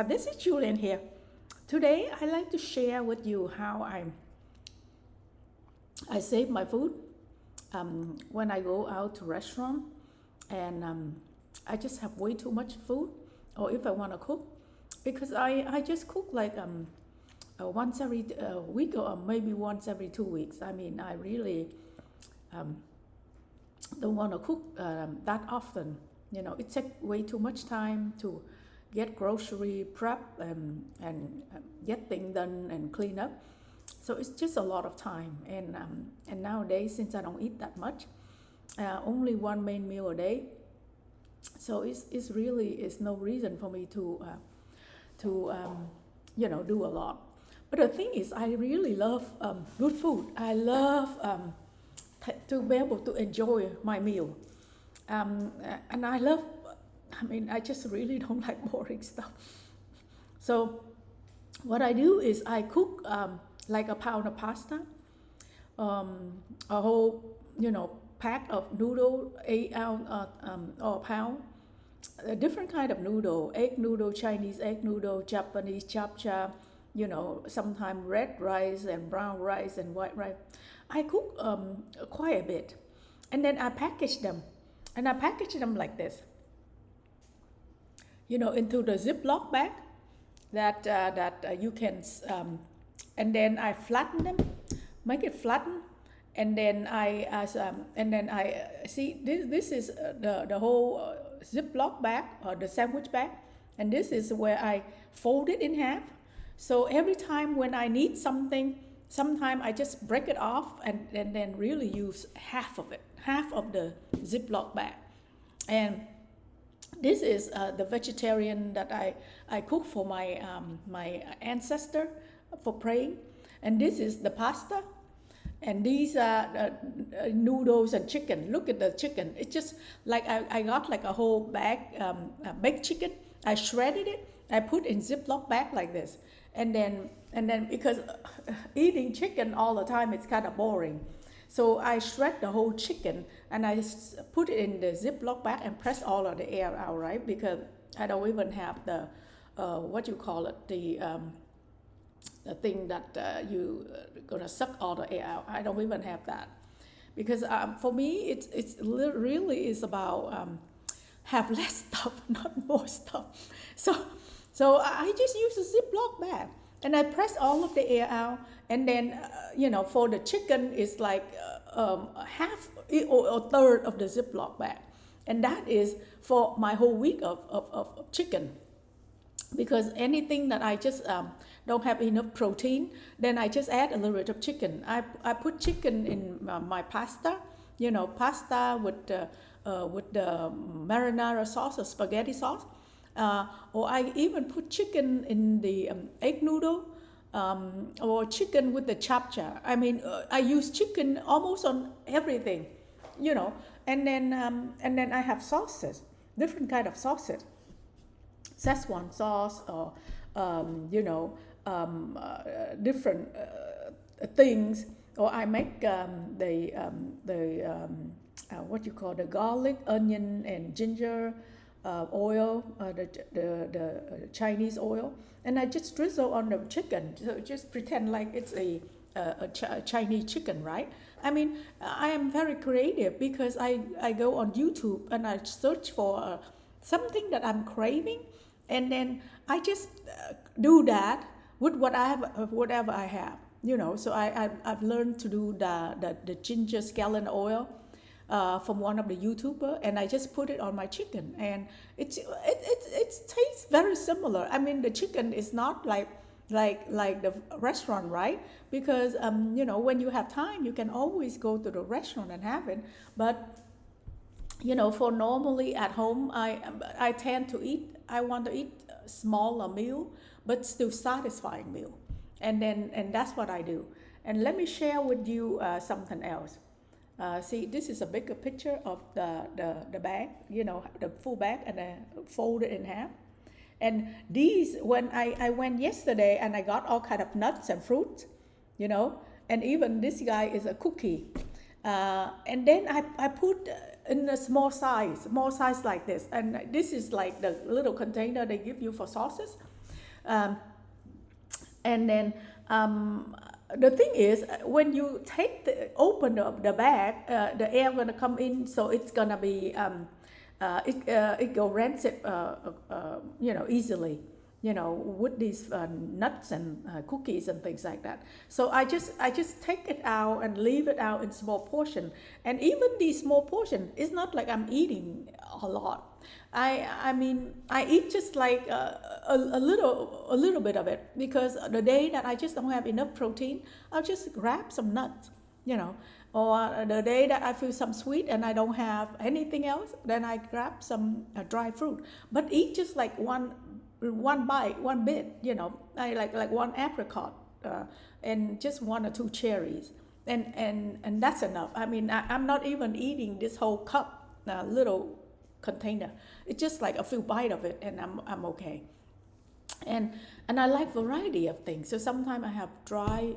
This is Julian here. Today, I like to share with you how I save my food when I go out to restaurant and I just have way too much food, or if I want to cook, because I just cook like once every week or maybe once every 2 weeks. I mean, I really um, don't want to cook that often. It takes way too much time to get grocery prep and get things done and clean up. So it's just a lot of time. And nowadays, since I don't eat that much, only one main meal a day, so it's really is no reason for me to do a lot. But the thing is, I really love good food. I love to be able to enjoy my meal. And I love, I mean, I just really don't like boring stuff. So what I do is I cook like a pound of pasta, a whole, pack of noodle, 8 ounce or a pound, a different kind of noodle, egg noodle, Chinese egg noodle, Japanese chap chap, sometimes red rice and brown rice and white rice. I cook quite a bit, and then I package them, and I package them like this, into the Ziploc bag that you can, and then I flatten them, make it flatten, and then I see this is the whole Ziploc bag or the sandwich bag, and this is where I fold it in half. So every time when I need something, sometimes I just break it off and then really use half of it, half of the Ziploc bag. And this is the vegetarian that I cook for my ancestor for praying. And this is the pasta. And these are noodles and chicken. Look at the chicken. It's just like I got like a whole bag baked chicken. I shredded it. I put in Ziploc bag like this. And then because eating chicken all the time, it's kind of boring. So I shred the whole chicken and I put it in the Ziploc bag and press all of the air out, right? Because I don't even have the, what you call it, the thing that you gonna suck all the air out. I don't even have that. Because for me, it's really is about have less stuff, not more stuff. So I just use a Ziploc bag and I press all of the air out. And then, for the chicken, it's like half or a third of the Ziploc bag. And that is for my whole week of chicken. Because anything that I just don't have enough protein, then I just add a little bit of chicken. I put chicken in my pasta, pasta with the marinara sauce or spaghetti sauce. Or I even put chicken in the egg noodle, or chicken with the chap chap. I mean, I use chicken almost on everything, And then I have sauces, different kind of sauces, Szechuan sauce, or different things. Or I make what you call the garlic, onion, and ginger oil, the Chinese oil, and I just drizzle on the chicken. So just pretend like it's a Chinese chicken, right? I mean, I am very creative because I go on YouTube and I search for something that I'm craving, and then I just do that with whatever I have. So I've learned to do the ginger scallion oil from one of the YouTuber, and I just put it on my chicken, and it tastes very similar. I mean, the chicken is not like the restaurant, right? Because when you have time, you can always go to the restaurant and have it. But for normally at home, I tend to eat. I want to eat a smaller meal, but still satisfying meal, and that's what I do. And let me share with you something else. See, this is a bigger picture of the bag, the full bag, and I fold it in half. And these, when I went yesterday and I got all kind of nuts and fruits, and even this guy is a cookie. And then I put in a small size like this. And this is like the little container they give you for sauces. Um, and then the thing is, when you open the bag, the air gonna come in, so it's gonna be it go rancid, easily, with these nuts and cookies and things like that. So I just take it out and leave it out in small portion, and even these small portion, it's not like I'm eating a lot. I mean, I eat just like a little bit of it, because the day that I just don't have enough protein, I'll just grab some nuts, you know. Or the day that I feel some sweet and I don't have anything else, then I grab some dry fruit. But eat just like one bite, one bit, I like one apricot, and just one or two cherries, and that's enough. I mean, I'm not even eating this whole cup, little container. It's just like a few bite of it, and I'm okay. and and I like variety of things. So sometimes I have dry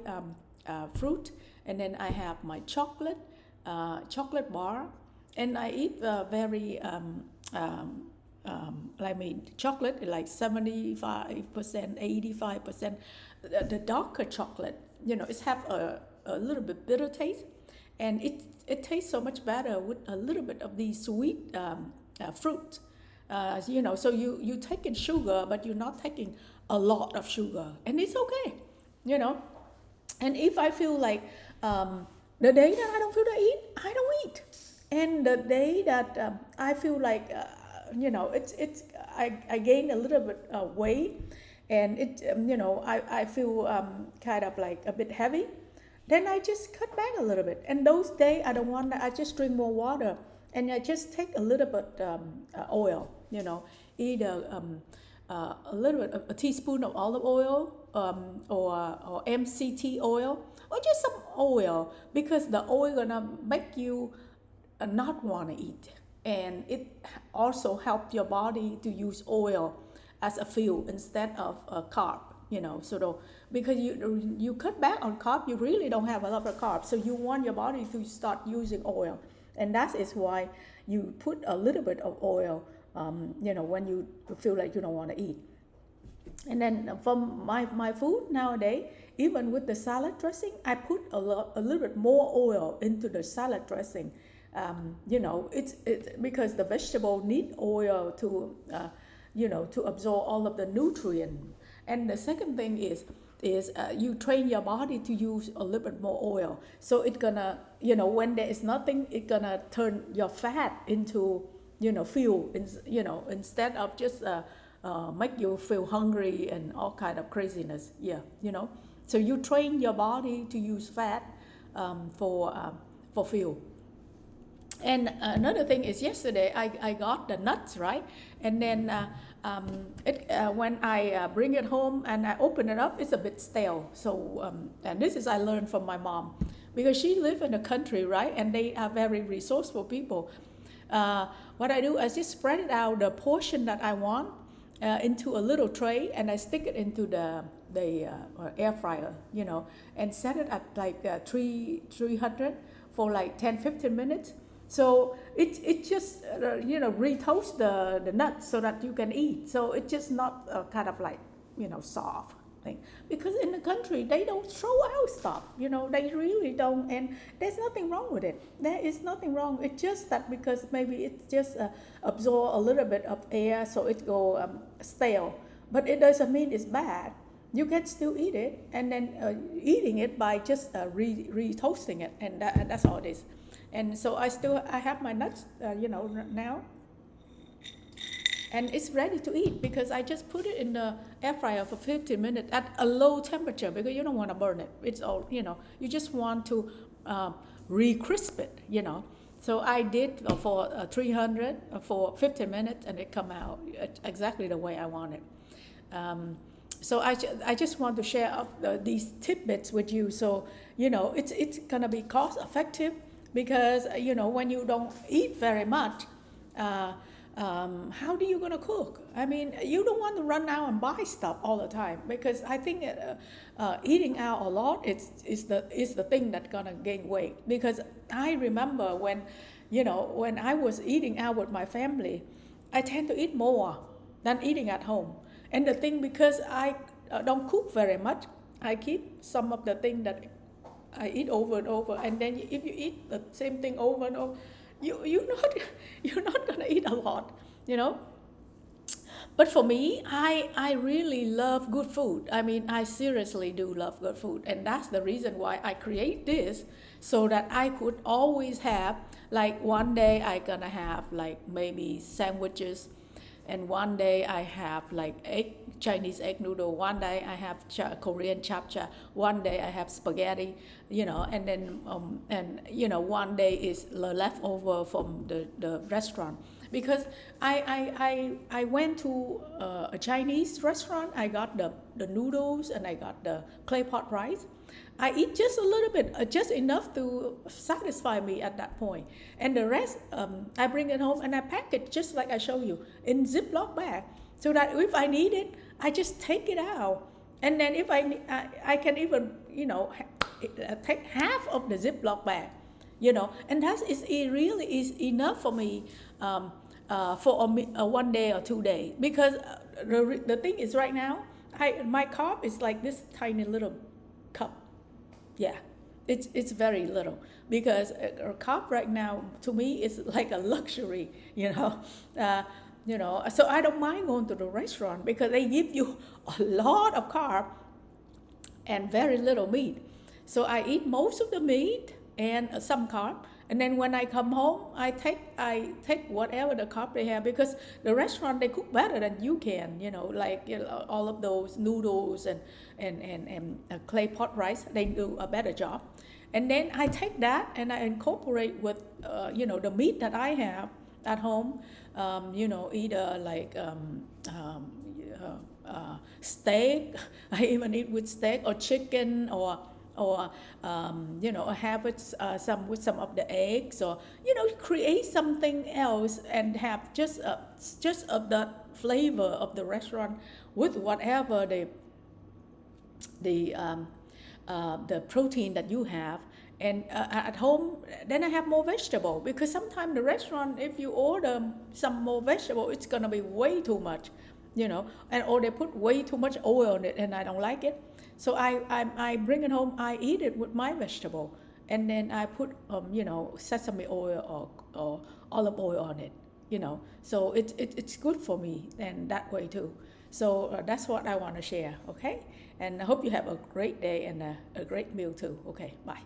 fruit, and then I have my chocolate bar, and I eat very I mean, chocolate like 75%, 85%. The darker chocolate, it have a little bit bitter taste, and it tastes so much better with a little bit of the sweet fruit. So you taking sugar, but you're not taking a lot of sugar, and it's okay, you know. And if I feel like the day that I don't feel to eat, I don't eat. And the day that I feel like it's I gain a little bit weight, and I feel kind of like a bit heavy, then I just cut back a little bit. And those days I don't want that, I just drink more water, and I just take a little bit oil, either a little bit, a teaspoon of olive oil, or MCT oil, or just some oil, because the oil gonna make you not want to eat, and it also help your body to use oil as a fuel instead of a carb. Because you cut back on carb, you really don't have a lot of carbs, so you want your body to start using oil, and that is why you put a little bit of oil, when you feel like you don't want to eat. And then from my food nowadays, even with the salad dressing, I put a little bit more oil into the salad dressing. It's because the vegetable need oil to absorb all of the nutrient. And the second thing is you train your body to use a little bit more oil, so it's gonna, when there is nothing, it's gonna turn your fat into fuel, instead of just make you feel hungry and all kind of craziness. So you train your body to use fat for fuel. And another thing is, yesterday I got the nuts, right? And then when I bring it home and I open it up, it's a bit stale. So and this is I learned from my mom, because she lives in the country, right? And they are very resourceful people. What I do is just spread it out, the portion that I want, into a little tray, and I stick it into the air fryer, and set it at like 300 for like 10-15 minutes. So it just retoast the nuts so that you can eat. So it's just not kind of like soft thing, because in the country they don't throw out stuff. They really don't, and there's nothing wrong with it. There is nothing wrong. It's just that because maybe it just absorb a little bit of air, so it go stale. But it doesn't mean it's bad. You can still eat it, and then eating it by just retoasting it, and that's all it is. And so I have my nuts, now, and it's ready to eat, because I just put it in the air fryer for 15 minutes at a low temperature, because you don't want to burn it. It's all, you just want to re-crisp it, So I did for 300 for 15 minutes, and it come out exactly the way I want it. So I just want to share these tidbits with you. So it's gonna be cost effective, because when you don't eat very much, how do you gonna cook? I mean, you don't want to run out and buy stuff all the time, because I think eating out a lot is the thing that's gonna gain weight. Because I remember when I was eating out with my family, I tend to eat more than eating at home. And the thing, because I don't cook very much, I keep some of the thing that I eat over and over. And then if you eat the same thing over and over, you're not you're not gonna eat a lot, you know. But for me, I really love good food. I mean, I seriously do love good food. And that's the reason why I create this, so that I could always have, like one day I gonna have like maybe sandwiches, and one day I have like Chinese egg noodle, one day I have Korean chapcha, one day I have spaghetti, you know, and then and you know, one day is the leftover from the restaurant. Because I went to a Chinese restaurant. I got the noodles and I got the clay pot rice. I eat just a little bit, just enough to satisfy me at that point. And the rest, I bring it home and I pack it just like I show you in Ziploc bag, so that if I need it, I just take it out. And then if I can even, you know, take half of the Ziploc bag, you know, and that is, it really is enough for me, for a 1 day or 2 days. Because the thing is, right now, my carb is like this tiny little cup. Yeah, it's very little, because a carb right now to me is like a luxury, you know. Uh, you know, so I don't mind going to the restaurant because they give you a lot of carb and very little meat. So I eat most of the meat and some carb. And then when I come home, I take whatever the carb they have, because the restaurant, they cook better than you can. You know, like, you know, all of those noodles and clay pot rice, they do a better job. And then I take that and I incorporate with you know, the meat that I have at home. You know, either like steak. I even eat with steak or chicken, or you know, have it some with some of the eggs, or you know, create something else and have just of the flavor of the restaurant with whatever the the protein that you have. And at home, then I have more vegetable, because sometimes the restaurant, if you order some more vegetable, it's gonna be way too much, you know, and or they put way too much oil on it, and I don't like it. So I bring it home, I eat it with my vegetable, and then I put you know, sesame oil or olive oil on it, you know. So it's good for me, and that way too. So that's what I want to share. Okay, and I hope you have a great day and a great meal too. Okay, bye.